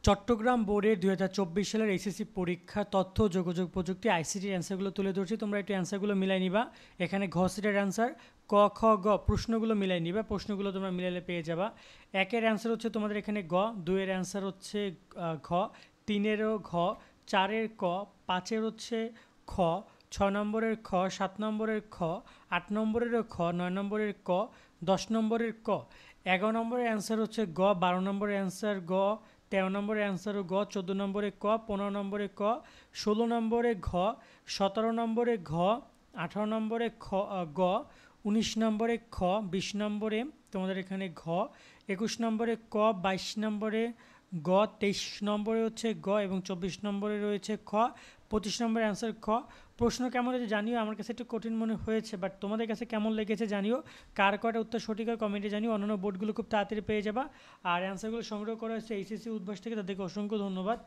চট্টগ্রাম বোর্ডের 2024 সালের এইচএসসি পরীক্ষা তথ্য ও যোগাযোগ প্রযুক্তি আইসিটির অ্যান্সারগুলো তুলে ধরছি। তোমরা একটু অ্যান্সারগুলো মিলাই নিবা। এখানে ঘ সেটের অ্যান্সার, ক খ গ প্রশ্নগুলো মিলাই নিবা। প্রশ্নগুলো তোমরা মিলাইলে পেয়ে যাবা। একের অ্যান্সার হচ্ছে তোমাদের এখানে গ, দুইয়ের অ্যান্সার হচ্ছে ঘ, তিনেরও ঘ, চারের ক, পাঁচের হচ্ছে খ, 6 নম্বরের খ, 7 নম্বরের খ, 8 নম্বরেরও খ, 9 নম্বরের ক, 10 নম্বরের ক। 11 নম্বরের অ্যান্সার হচ্ছে গ, 12 নম্বরের অ্যান্সার গ, 13 নম্বরের অ্যান্সারও গ, 14 নম্বরে ক, 15 নম্বরে ক, 16 নম্বরে ঘ, 17 নম্বরে ঘ, 18 নম্বরে গ, 19 নম্বরে খ, 20 নম্বরে তোমাদের এখানে ঘ, 21 নম্বরে ক, 22 নম্বরে গ, 23 নম্বরে হচ্ছে গ এবং 24 নম্বরে রয়েছে খ, 25 নম্বরের অ্যান্সার খ। প্রশ্ন কেমন হয়েছে জানিও, আমার কাছে একটু কঠিন মনে হয়েছে, বাট তোমাদের কাছে কেমন লেগেছে জানিও। কার কয়টা উত্তর সঠিক হয় কমেন্টে জানিও। অন্যান্য বোর্ডগুলো খুব তাড়াতাড়ি পেয়ে যাবা। আর অ্যান্সারগুলো সংগ্রহ করা হয়েছে এইচএসসি উদ্ভাস থেকে, তাদেরকে অসংখ্য ধন্যবাদ।